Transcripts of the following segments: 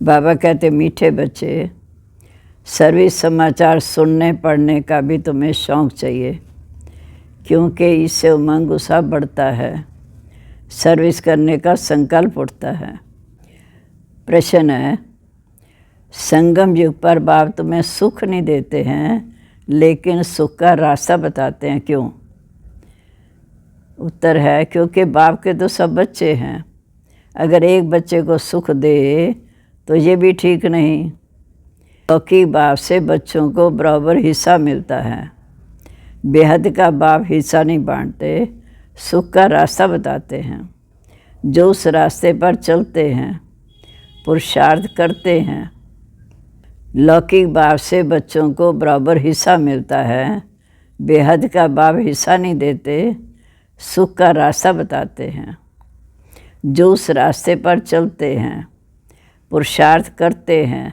बाबा कहते मीठे बच्चे, सर्विस समाचार सुनने पढ़ने का भी तुम्हें शौक़ चाहिए, क्योंकि इससे उमंग उत्साह बढ़ता है, सर्विस करने का संकल्प उठता है। प्रश्न है, संगम युग पर बाप तुम्हें सुख नहीं देते हैं, लेकिन सुख का रास्ता बताते हैं, क्यों? उत्तर है, क्योंकि बाप के तो सब बच्चे हैं। अगर एक बच्चे को सुख दे तो ये भी ठीक नहीं, क्योंकि बाप से बच्चों को बराबर हिस्सा मिलता है। बेहद का बाप हिस्सा नहीं बांटते, सुख का रास्ता बताते हैं। जो उस रास्ते पर चलते हैं, पुरुषार्थ करते हैं, लौकिक बाप से बच्चों को बराबर हिस्सा मिलता है। बेहद का बाप हिस्सा नहीं देते, सुख का रास्ता बताते हैं। जो उस रास्ते पर चलते हैं, पुरुषार्थ करते हैं,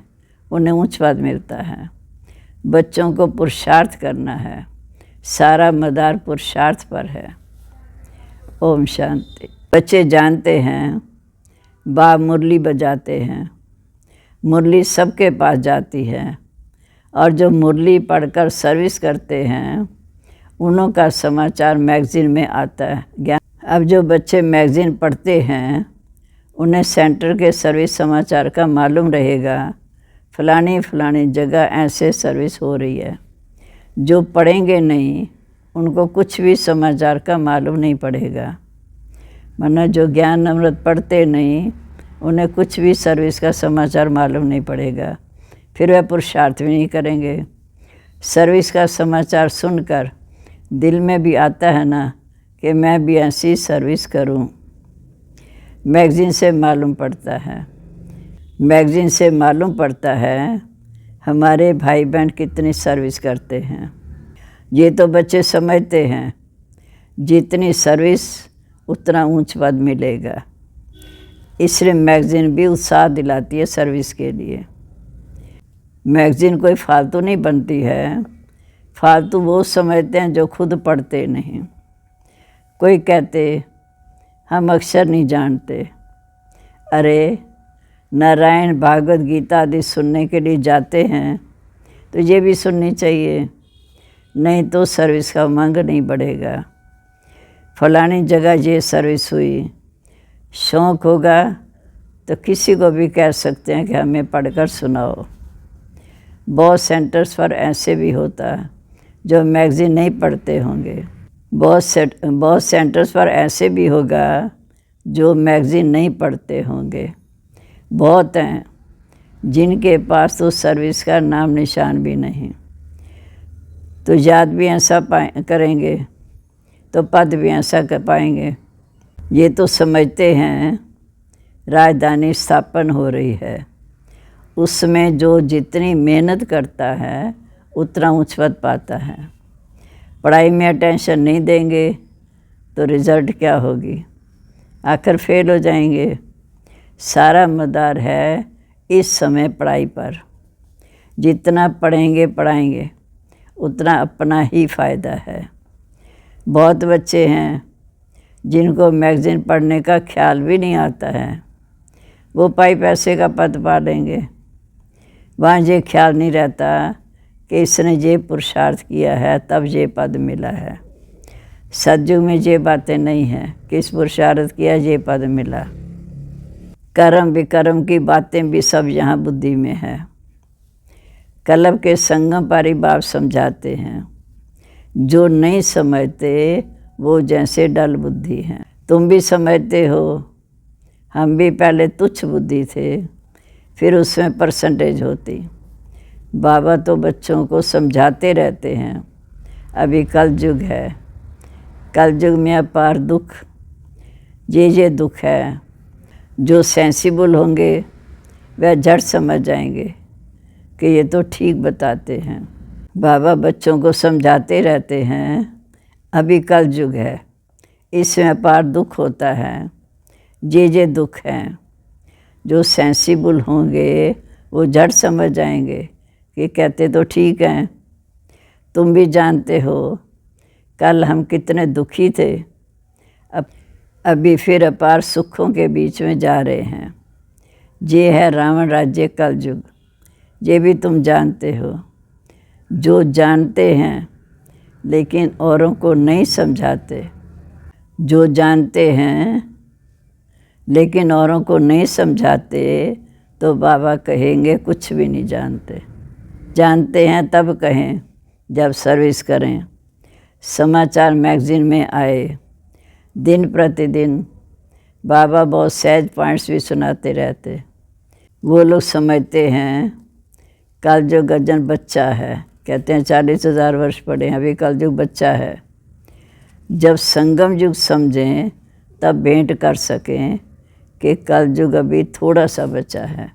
उन्हें उच्च पद मिलता है। बच्चों को पुरुषार्थ करना है, सारा मदार पुरुषार्थ पर है। ओम शांति। बच्चे जानते हैं बाप मुरली बजाते हैं, मुरली सबके पास जाती है, और जो मुरली पढ़कर सर्विस करते हैं उन्हों का समाचार मैगज़ीन में आता है। ज्ञान अब जो बच्चे मैगज़ीन पढ़ते हैं उन्हें सेंटर के सर्विस समाचार का मालूम रहेगा, फलानी जगह ऐसे सर्विस हो रही है। जो पढ़ेंगे नहीं उनको कुछ भी समाचार का मालूम नहीं पड़ेगा। वरना जो ज्ञान अमृत पढ़ते नहीं उन्हें कुछ भी सर्विस का समाचार मालूम नहीं पड़ेगा, फिर वह पुरुषार्थ भी नहीं करेंगे। सर्विस का समाचार सुनकर दिल में भी आता है ना कि मैं भी ऐसी सर्विस करूं। मैगज़ीन से मालूम पड़ता है, मैगज़ीन से मालूम पड़ता है हमारे भाई बहन कितनी सर्विस करते हैं। ये तो बच्चे समझते हैं जितनी सर्विस उतना ऊंच पद मिलेगा, इसलिए मैगज़ीन भी उत्साह दिलाती है सर्विस के लिए। मैगज़ीन कोई फालतू नहीं बनती है, फालतू वो समझते हैं जो खुद पढ़ते नहीं। कोई कहते हम अक्षर नहीं जानते। अरे नारायण भागवत गीता आदि सुनने के लिए जाते हैं तो ये भी सुननी चाहिए, नहीं तो सर्विस का उमंग नहीं बढ़ेगा। फलानी जगह ये सर्विस हुई, शौक़ होगा तो किसी को भी कह सकते हैं कि हमें पढ़कर सुनाओ। बहुत सेंटर्स पर ऐसे भी होता है जो मैगज़ीन नहीं पढ़ते होंगे। बहुत सेंटर्स पर ऐसे भी होगा जो मैगज़ीन नहीं पढ़ते होंगे। बहुत हैं जिनके पास तो सर्विस का नाम निशान भी नहीं, तो याद भी ऐसा करेंगे तो पद भी ऐसा कर पाएंगे। ये तो समझते हैं राजधानी स्थापन हो रही है, उसमें जो जितनी मेहनत करता है उतना उच्च पद पाता है। पढ़ाई में अटेंशन नहीं देंगे तो रिज़ल्ट क्या होगी, आखिर फेल हो जाएंगे। सारा मदार है इस समय पढ़ाई पर। जितना पढ़ेंगे पढ़ाएंगे उतना अपना ही फ़ायदा है। बहुत बच्चे हैं जिनको मैगज़ीन पढ़ने का ख्याल भी नहीं आता है, वो पाई पैसे का पद पा लेंगे। वहाँ ये ख्याल नहीं रहता कि इसने ये पुरुषार्थ किया है तब ये पद मिला है। सतयुग में ये बातें नहीं हैं कि इस पुरुषार्थ किया ये पद मिला। कर्म विकर्म की बातें भी सब यहाँ बुद्धि में है। कलब के संगम पर ही बाप समझाते हैं, जो नहीं समझते वो जैसे डल बुद्धि हैं। तुम भी समझते हो, हम भी पहले तुच्छ बुद्धि थे, फिर उसमें परसेंटेज होती। बाबा तो बच्चों को समझाते रहते हैं। अभी कलयुग है, कलयुग में अपार दुख, ये दुख है। जो सेंसिबल होंगे वह झट समझ जाएंगे कि ये तो ठीक बताते हैं। बाबा बच्चों को समझाते रहते हैं, अभी कलयुग है, इसमें अपार दुख होता है। ये दुख हैं। जो सेंसिबल होंगे वो झट समझ जाएंगे कि कहते तो ठीक हैं। तुम भी जानते हो कल हम कितने दुखी थे, अभी फिर अपार सुखों के बीच में जा रहे हैं। ये है रावण राज्य कलयुग। ये भी तुम जानते हो। जो जानते हैं लेकिन औरों को नहीं समझाते, जो जानते हैं लेकिन औरों को नहीं समझाते, तो बाबा कहेंगे कुछ भी नहीं जानते। जानते हैं तब कहें जब सर्विस करें। समाचार मैगजीन में आए, दिन प्रतिदिन बाबा बहुत सहज पॉइंट्स भी सुनाते रहते। वो लोग समझते हैं कलयुग गजन बच्चा है, कहते हैं 40,000 वर्ष पड़े हैं, अभी कलयुग बच्चा है। जब संगम युग समझें तब भेंट कर सकें कि कलयुग अभी थोड़ा सा बचा है।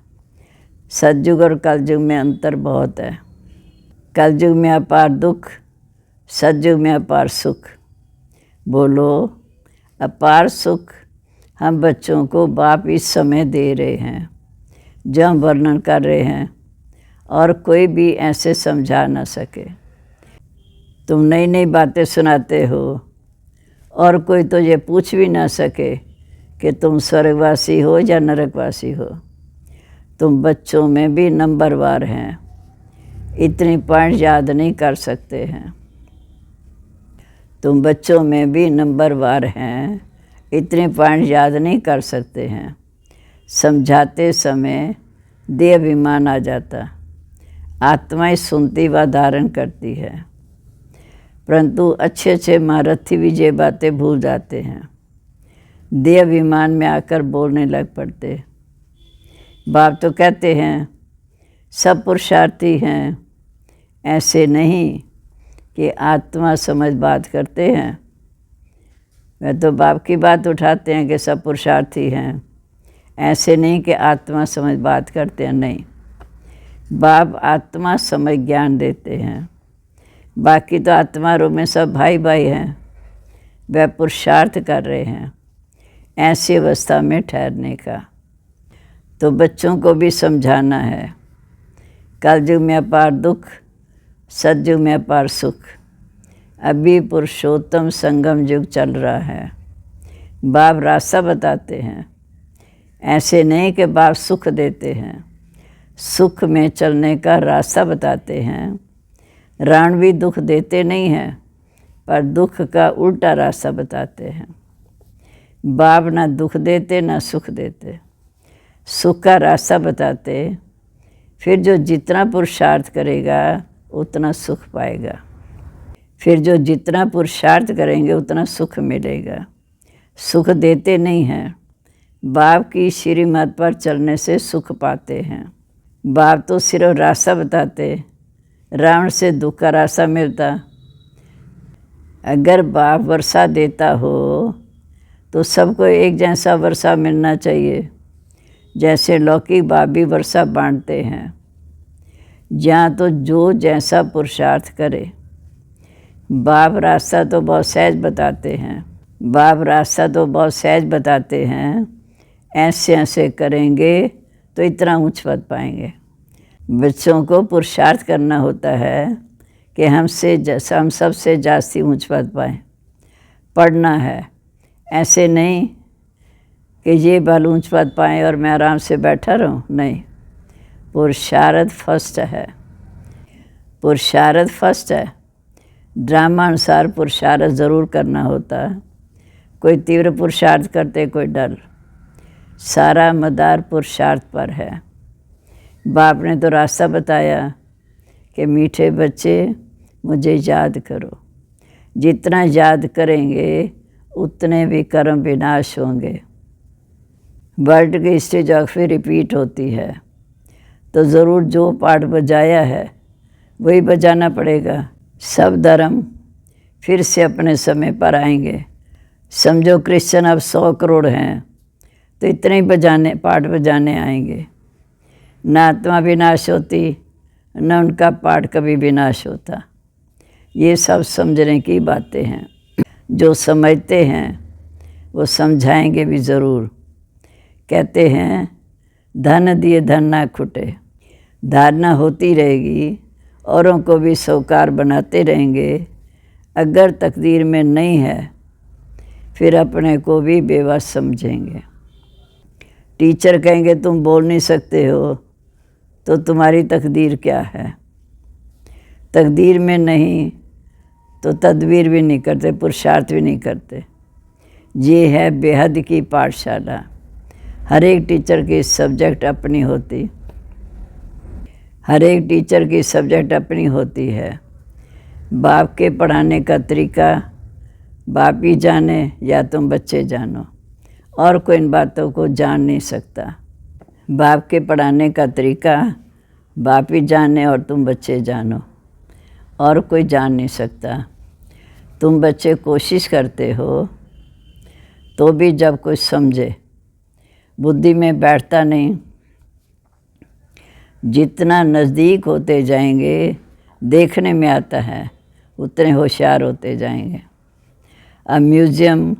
सतयुग और कलयुग में अंतर बहुत है। कलयुग में अपार दुख, सतयुग में अपार सुख। बोलो, अपार सुख हम बच्चों को बाप इस समय दे रहे हैं जो हम वर्णन कर रहे हैं, और कोई भी ऐसे समझा ना सके। तुम नई नई बातें सुनाते हो और कोई तो ये पूछ भी ना सके कि तुम स्वर्गवासी हो या नरकवासी हो। तुम बच्चों में भी नंबरवार हैं, इतनी पॉइंट याद नहीं कर सकते हैं। तुम बच्चों में भी नंबरवार हैं, इतने पॉइंट याद नहीं कर सकते हैं। समझाते समय देह अभिमान आ जाता, आत्माएं सुनती व धारण करती है, परंतु अच्छे अच्छे महारथी भी ये बातें भूल जाते हैं। देह अभिमान में आकर बोलने लग पड़ते। बाप तो कहते हैं सब पुरुषार्थी हैं, ऐसे नहीं कि आत्मा समझ बात करते हैं। वह तो बाप की बात उठाते हैं कि सब पुरुषार्थी हैं, ऐसे नहीं कि आत्मा समझ बात करते हैं। नहीं, बाप आत्मा समझ ज्ञान देते हैं, बाकी तो आत्मा रूप में सब भाई भाई हैं। वह पुरुषार्थ कर रहे हैं ऐसी अवस्था में ठहरने का। तो बच्चों को भी समझाना है, कलयुग में अपार दुख, सतयुग में अपार सुख। अभी पुरुषोत्तम संगम युग चल रहा है। बाप रास्ता बताते हैं, ऐसे नहीं कि बाप सुख देते हैं, सुख में चलने का रास्ता बताते हैं। रावण भी दुख देते नहीं हैं, पर दुख का उल्टा रास्ता बताते हैं। बाप ना दुख देते ना सुख देते, सुख का रास्ता बताते। फिर जो जितना पुरुषार्थ करेगा उतना सुख पाएगा। फिर जो जितना पुरुषार्थ करेंगे उतना सुख मिलेगा। सुख देते नहीं हैं, बाप की श्रीमत पर चलने से सुख पाते हैं। बाप तो सिर्फ रास्ता बताते, रावण से दुख का रास्ता मिलता। अगर बाप वर्षा देता हो तो सबको एक जैसा वर्षा मिलना चाहिए, जैसे लौकिक बाप भी वर्षा बांटते हैं। जहाँ तो जो जैसा पुरुषार्थ करे। बाप रास्ता तो बहुत सहज बताते हैं, बाप रास्ता तो बहुत सहज बताते हैं। ऐसे ऐसे करेंगे तो इतना ऊंच पद पाएंगे। बच्चों को पुरुषार्थ करना होता है कि हम सबसे जास्ती ऊंच पद पाएँ। पढ़ना है, ऐसे नहीं कि ये बाल ऊंच पद पाएँ और मैं आराम से बैठा रहूं। नहीं, पुरुषार्थ फर्स्ट है, पुरुषार्थ फर्स्ट है। ड्रामा अनुसार पुरुषार्थ ज़रूर करना होता है। कोई तीव्र पुरुषार्थ करते, कोई डर। सारा मदार पुरुषार्थ पर है। बाप ने तो रास्ता बताया कि मीठे बच्चे मुझे याद करो। जितना याद करेंगे उतने भी कर्म विनाश होंगे। वर्ल्ड की हिस्ट्री ज्योग्राफी रिपीट होती है, तो ज़रूर जो पाठ बजाया है वही बजाना पड़ेगा। सब धर्म फिर से अपने समय पर आएंगे। समझो क्रिश्चियन अब 100 करोड़ हैं, तो इतने ही पाठ बजाने आएंगे। न आत्मा विनाश होती, न उनका पाठ कभी विनाश होता। ये सब समझने की बातें हैं। जो समझते हैं वो समझाएंगे भी ज़रूर। कहते हैं धन दिए धन ना खुटे। धारणा होती रहेगी, औरों को भी सौकार बनाते रहेंगे। अगर तकदीर में नहीं है फिर अपने को भी बेवस समझेंगे। टीचर कहेंगे तुम बोल नहीं सकते हो, तो तुम्हारी तकदीर क्या है? तकदीर में नहीं तो तदबीर भी नहीं करते, पुरुषार्थ भी नहीं करते। ये है बेहद की पाठशाला। हर एक टीचर की सब्जेक्ट अपनी होती, हर एक टीचर की सब्जेक्ट अपनी होती है। बाप के पढ़ाने का तरीका बाप ही जाने या तुम बच्चे जानो, और कोई इन बातों को जान नहीं सकता। बाप के पढ़ाने का तरीका बाप ही जाने और तुम बच्चे जानो, और कोई जान नहीं सकता। तुम बच्चे कोशिश करते हो तो भी जब कुछ समझे, बुद्धि में बैठता नहीं। जितना नज़दीक होते जाएंगे, देखने में आता है, उतने होशियार होते जाएंगे। अब म्यूज़ियम,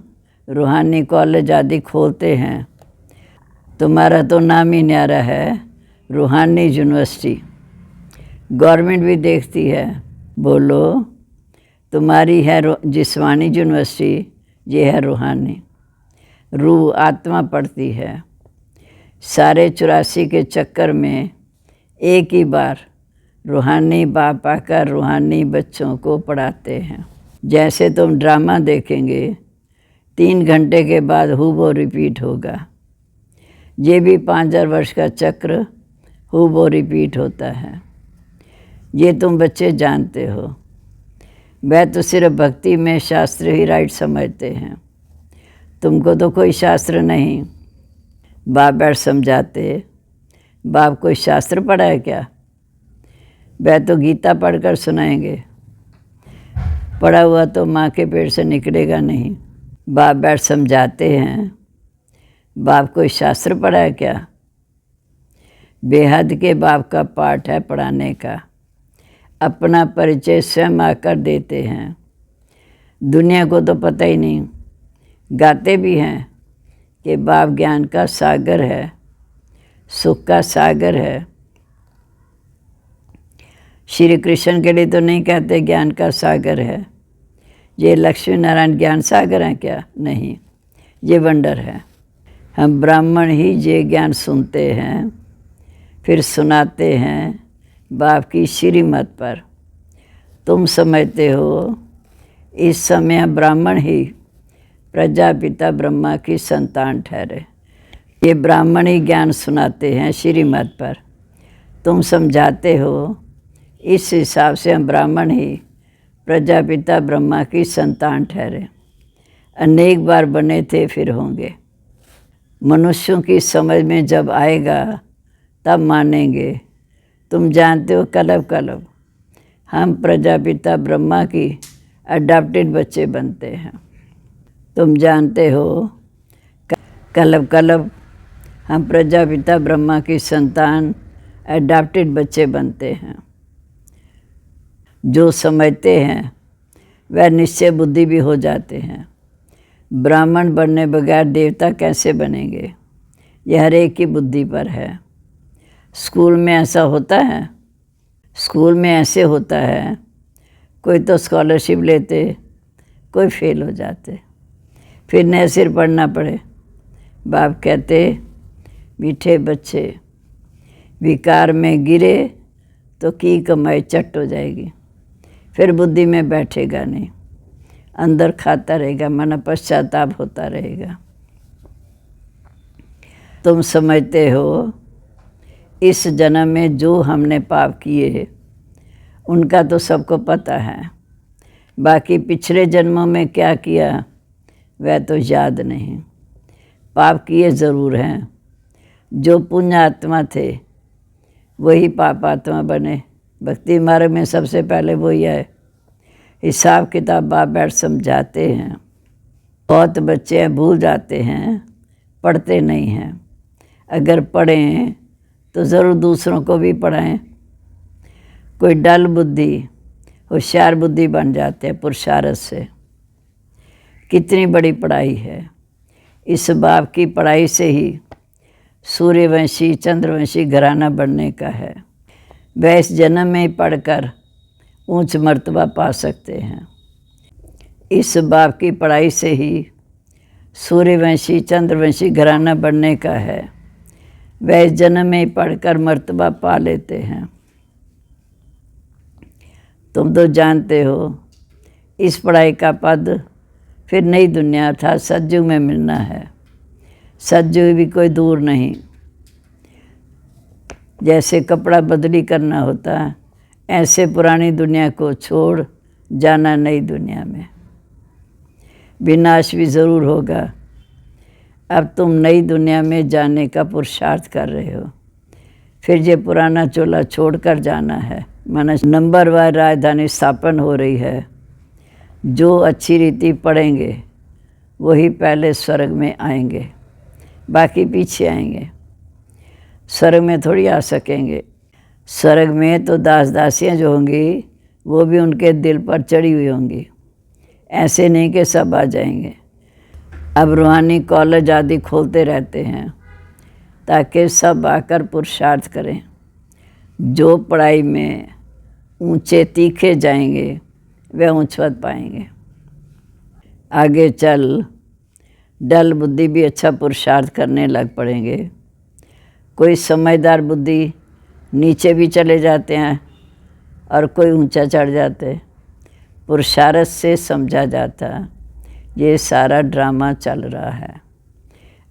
रूहानी कॉलेज आदि खोलते हैं। तुम्हारा तो नाम ही न्यारा है, रूहानी यूनिवर्सिटी। गवर्नमेंट भी देखती है। बोलो, तुम्हारी है जिस्मानी यूनिवर्सिटी, ये है रूहानी। रूह आत्मा पढ़ती है। सारे 84 के चक्कर में एक ही बार रूहानी बाप आकर रूहानी बच्चों को पढ़ाते हैं। जैसे तुम ड्रामा देखेंगे, 3 घंटे के बाद वो रिपीट होगा। ये भी 5000 वर्ष का चक्र वो रिपीट होता है। ये तुम बच्चे जानते हो। वह तो सिर्फ भक्ति में शास्त्र ही राइट समझते हैं। तुमको तो कोई शास्त्र नहीं। बाप बैठ समझाते। बाप कोई शास्त्र पढ़ा है क्या? वह तो गीता पढ़कर सुनाएंगे। पढ़ा हुआ तो माँ के पेट से निकलेगा नहीं। बाप बैठ समझाते हैं। बाप कोई शास्त्र पढ़ा है क्या? बेहद के बाप का पाठ है पढ़ाने का। अपना परिचय स्वयं आकर देते हैं। दुनिया को तो पता ही नहीं। गाते भी हैं कि बाप ज्ञान का सागर है, सुख का सागर है। श्री कृष्ण के लिए तो नहीं कहते ज्ञान का सागर है। ये लक्ष्मी नारायण ज्ञान सागर हैं क्या? नहीं, ये वंडर है। हम ब्राह्मण ही ये ज्ञान सुनते हैं, फिर सुनाते हैं बाप की श्रीमत पर। तुम समझते हो इस समय ब्राह्मण ही प्रजापिता ब्रह्मा की संतान ठहरे। ये ब्राह्मण ही ज्ञान सुनाते हैं श्रीमत पर। तुम समझाते हो इस हिसाब से हम ब्राह्मण ही प्रजापिता ब्रह्मा की संतान ठहरे। अनेक बार बने थे, फिर होंगे। मनुष्यों की समझ में जब आएगा तब मानेंगे। तुम जानते हो कलब कलब हम प्रजापिता ब्रह्मा की अडॉप्टेड बच्चे बनते हैं। तुम जानते हो कलब कलब हम प्रजापिता ब्रह्मा की संतान अडॉप्टेड बच्चे बनते हैं। जो समझते हैं वह निश्चय बुद्धि भी हो जाते हैं। ब्राह्मण बनने बगैर देवता कैसे बनेंगे? यह हर एक की बुद्धि पर है। स्कूल में ऐसा होता है, स्कूल में ऐसे होता है, कोई तो स्कॉलरशिप लेते, कोई फेल हो जाते, फिर नए सिर पढ़ना पड़े। बाप कहते मीठे बच्चे, विकार में गिरे तो की कमाई चट हो जाएगी, फिर बुद्धि में बैठेगा नहीं, अंदर खाता रहेगा, मन पश्चाताप होता रहेगा। तुम समझते हो इस जन्म में जो हमने पाप किए उनका तो सबको पता है, बाकी पिछले जन्मों में क्या किया वह तो याद नहीं। पाप किए ज़रूर हैं। जो पुण्य आत्मा थे वही पाप आत्मा बने। भक्ति मार्ग में सबसे पहले वही है। हिसाब किताब बाप बैठ समझाते हैं। बहुत बच्चे हैं भूल जाते हैं, पढ़ते नहीं हैं। अगर पढ़ें तो ज़रूर दूसरों को भी पढ़ाएं। कोई डल बुद्धि होशियार बुद्धि बन जाते हैं पुरुषार्थ से। कितनी बड़ी पढ़ाई है। इस बाप की पढ़ाई से ही सूर्यवंशी चंद्रवंशी घराना बनने का है। वह इस जन्म में ही पढ़कर ऊंच मर्तबा पा सकते हैं। इस बाप की पढ़ाई से ही सूर्यवंशी चंद्रवंशी घराना बनने का है। वह इस जन्म में ही पढ़कर मर्तबा पा लेते हैं। तुम तो जानते हो इस पढ़ाई का पद फिर नई दुनिया अर्थात सतयुग में मिलना है। सतयुग भी कोई दूर नहीं। जैसे कपड़ा बदली करना होता है, ऐसे पुरानी दुनिया को छोड़ जाना नई दुनिया में। विनाश भी ज़रूर होगा। अब तुम नई दुनिया में जाने का पुरुषार्थ कर रहे हो, फिर ये पुराना चोला छोड़कर जाना है। माना नंबरवार राजधानी स्थापन हो रही है। जो अच्छी रीति पढ़ेंगे वही पहले स्वर्ग में आएंगे, बाकी पीछे आएंगे। स्वर्ग में थोड़ी आ सकेंगे। स्वर्ग में तो दास दासियाँ जो होंगी वो भी उनके दिल पर चढ़ी हुई होंगी। ऐसे नहीं कि सब आ जाएंगे। अब रूहानी कॉलेज आदि खोलते रहते हैं ताकि सब आकर पुरुषार्थ करें। जो पढ़ाई में ऊंचे तीखे जाएंगे वे ऊंच पद पाएंगे। आगे चल डल बुद्धि भी अच्छा पुरुषार्थ करने लग पड़ेंगे। कोई समझदार बुद्धि नीचे भी चले जाते हैं और कोई ऊंचा चढ़ जाते। पुरुषार्थ से समझा जाता ये सारा ड्रामा चल रहा है।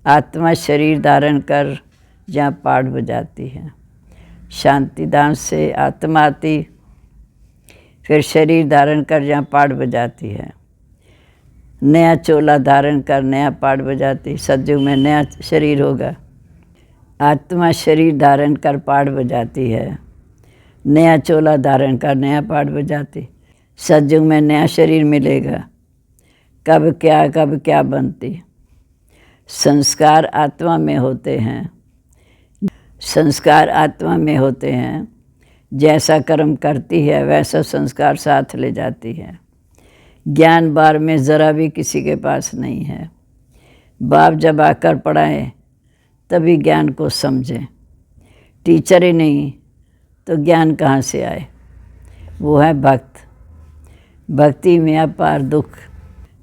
आत्मा शरीर धारण कर जहाँ पाठ बजाती है। शांति धाम से आत्मा आती, फिर शरीर धारण कर जहाँ पाठ बजाती है। नया चोला धारण कर नया पाठ बजाती। सतयुग में नया शरीर होगा। आत्मा शरीर धारण कर पाठ बजाती है। नया चोला धारण कर नया पाठ बजाती। सतयुग में नया शरीर मिलेगा। कब क्या बनती। संस्कार आत्मा में होते हैं। संस्कार आत्मा में होते हैं। जैसा कर्म करती है वैसा संस्कार साथ ले जाती है। ज्ञान बार में ज़रा भी किसी के पास नहीं है। बाप जब आकर पढ़ाएं तभी ज्ञान को समझें। टीचर ही नहीं तो ज्ञान कहाँ से आए। वो है भक्त। भक्ति में अपार दुख।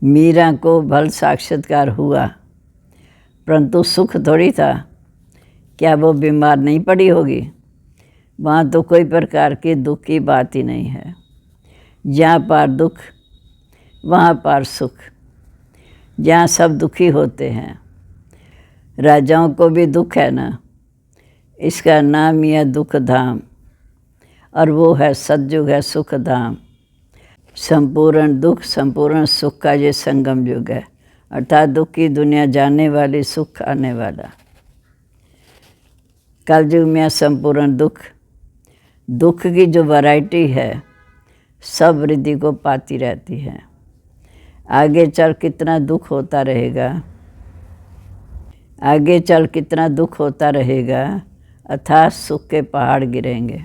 मीरा को भल साक्षात्कार हुआ, परंतु सुख थोड़ी था। क्या वो बीमार नहीं पड़ी होगी? वहाँ तो कोई प्रकार के दुख की बात ही नहीं है। जहाँ पार दुख वहाँ पार सुख। जहाँ सब दुखी होते हैं। राजाओं को भी दुख है ना, इसका नाम ही है दुख धाम, और वो है सतयुग है सुख धाम। संपूर्ण दुख संपूर्ण सुख का ये संगम युग है, अर्थात दुख की दुनिया जाने वाली, सुख आने वाला। कलयुग में संपूर्ण दुख। दुख की जो वैरायटी है सब वृद्धि को पाती रहती है। आगे चल कितना दुख होता रहेगा, आगे चल कितना दुख होता रहेगा, अर्थात सुख के पहाड़ गिरेंगे।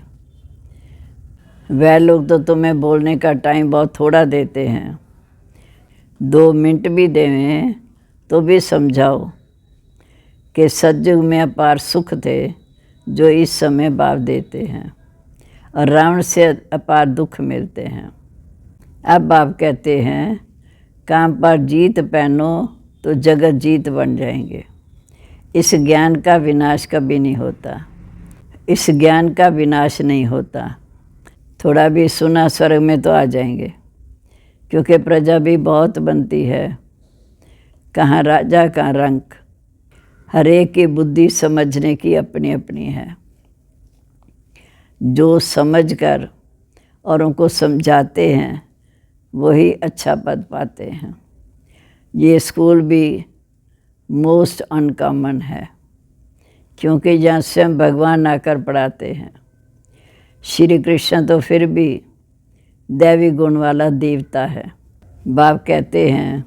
वह लोग तो तुम्हें बोलने का टाइम बहुत थोड़ा देते हैं। 2 मिनट भी देवें तो भी समझाओ कि सतयुग में अपार सुख थे जो इस समय बाप देते हैं, और रावण से अपार दुख मिलते हैं। अब बाप कहते हैं काम पर जीत पहनो तो जगत जीत बन जाएंगे। इस ज्ञान का विनाश कभी नहीं होता। इस ज्ञान का विनाश नहीं होता। थोड़ा भी सुना स्वर्ग में तो आ जाएंगे, क्योंकि प्रजा भी बहुत बनती है। कहाँ राजा कहाँ रंक। हर एक की बुद्धि समझने की अपनी अपनी है। जो समझकर और उनको समझाते हैं वही अच्छा पद पाते हैं। ये स्कूल भी मोस्ट अनकॉमन है, क्योंकि यहाँ स्वयं भगवान आकर पढ़ाते हैं। श्री कृष्ण तो फिर भी दैवी गुण वाला देवता है। बाप कहते हैं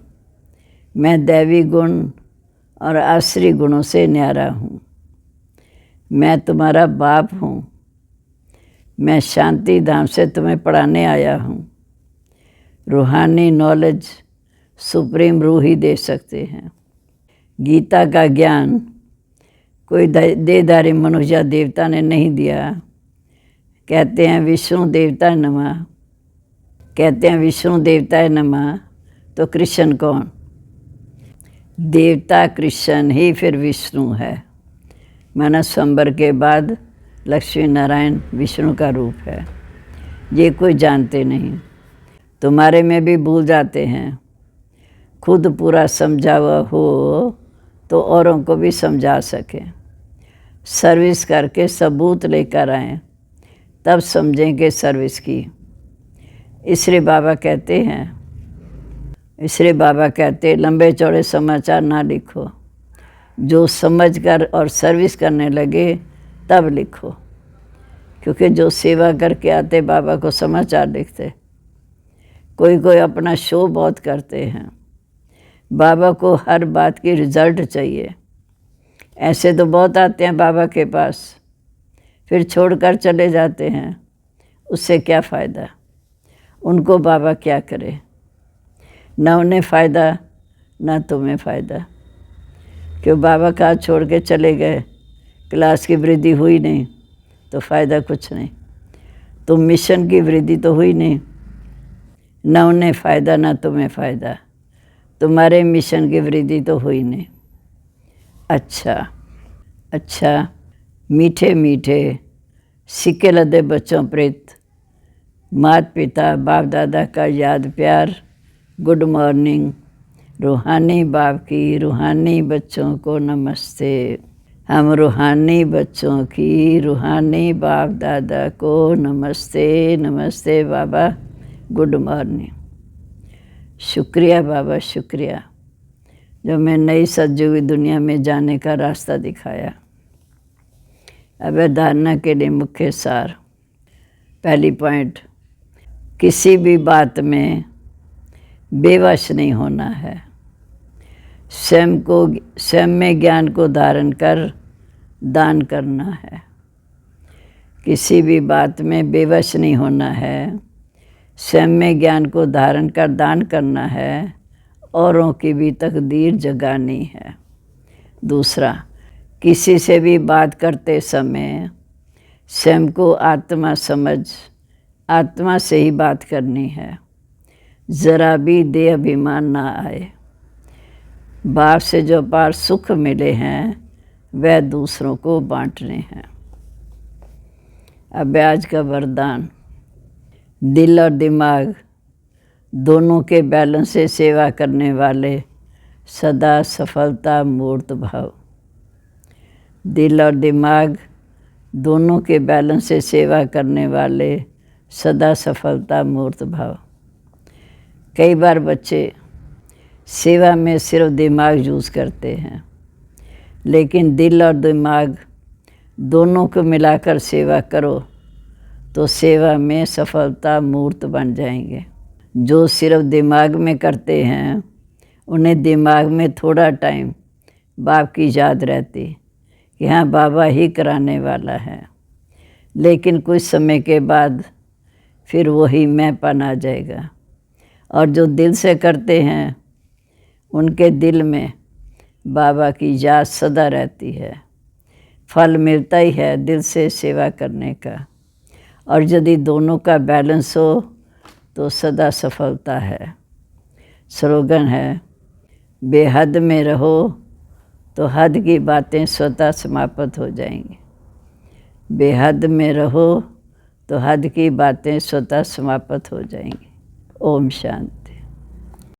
मैं दैवी गुण और आश्री गुणों से न्यारा हूँ। मैं तुम्हारा बाप हूँ। मैं शांति धाम से तुम्हें पढ़ाने आया हूँ। रूहानी नॉलेज सुप्रीम रूह ही दे सकते हैं। गीता का ज्ञान कोई देहधारी मनुष्य देवता ने नहीं दिया। कहते हैं विष्णु देवता नमः, कहते हैं विष्णु देवता नमः, तो कृष्ण कौन? देवता कृष्ण ही फिर विष्णु है। माना स्वयंवर के बाद लक्ष्मी नारायण विष्णु का रूप है, ये कोई जानते नहीं। तुम्हारे में भी भूल जाते हैं। खुद पूरा समझा हुआ हो तो औरों को भी समझा सके। सर्विस करके सबूत लेकर आएं, तब समझेंगे सर्विस की। इसलिए बाबा कहते लंबे चौड़े समाचार ना लिखो, जो समझकर और सर्विस करने लगे तब लिखो। क्योंकि जो सेवा करके आते बाबा को समाचार लिखते। कोई अपना शो बहुत करते हैं। बाबा को हर बात की रिजल्ट चाहिए। ऐसे तो बहुत आते हैं बाबा के पास, फिर छोड़कर चले जाते हैं। उससे क्या फ़ायदा? उनको बाबा क्या करे? न उन्हें फ़ायदा न तुम्हें फ़ायदा। क्यों बाबा का छोड़ के चले गए, क्लास की वृद्धि हुई नहीं तो फ़ायदा कुछ नहीं। तो मिशन की वृद्धि तो हुई नहीं, न उन्हें फ़ायदा न तुम्हें फ़ायदा। तुम्हारे मिशन की वृद्धि तो हुई नहीं। अच्छा मीठे मीठे सिक्के लदे बच्चों प्रेत माता पिता बाप दादा का याद प्यार। Good morning. रूहानी बाप की रूहानी बच्चों को नमस्ते। हम रूहानी बच्चों की रूहानी बाप दादा को नमस्ते। नमस्ते बाबा, गुड मॉर्निंग। शुक्रिया बाबा, शुक्रिया जो मैं नई सतयुगी दुनिया में जाने का रास्ता दिखाया। अब धारणा के लिए मुख्य सार। पहली पॉइंट, किसी भी बात में बेवश नहीं होना है। स्वयं में ज्ञान को धारण कर दान करना है। किसी भी बात में बेवश नहीं होना है। स्वयं में ज्ञान को धारण कर दान करना है। औरों की भी तकदीर जगानी है। दूसरा, किसी से भी बात करते समय स्वयं को आत्मा समझ आत्मा से ही बात करनी है। ज़रा भी देह अभिमान ना आए। बाप से जो पार सुख मिले हैं वह दूसरों को बांटने हैं। अब आज का वरदान, दिल और दिमाग दोनों के बैलेंस से सेवा करने वाले सदा सफलता मूर्त भाव। दिल और दिमाग दोनों के बैलेंस से सेवा करने वाले सदा सफलता मूर्त भाव। कई बार बच्चे सेवा में सिर्फ दिमाग यूज़ करते हैं, लेकिन दिल और दिमाग दोनों को मिलाकर सेवा करो तो सेवा में सफलता मूर्त बन जाएंगे। जो सिर्फ दिमाग में करते हैं उन्हें दिमाग में थोड़ा टाइम बाप की याद रहती कि हाँ बाबा ही कराने वाला है, लेकिन कुछ समय के बाद फिर वही मैंपन आ जाएगा। और जो दिल से करते हैं उनके दिल में बाबा की याद सदा रहती है। फल मिलता ही है दिल से सेवा करने का। और यदि दोनों का बैलेंस हो तो सदा सफलता है। स्लोगन है, बेहद में रहो तो हद की बातें स्वतः समाप्त हो जाएंगी। बेहद में रहो तो हद की बातें स्वतः समाप्त हो जाएंगी। ओम शांति।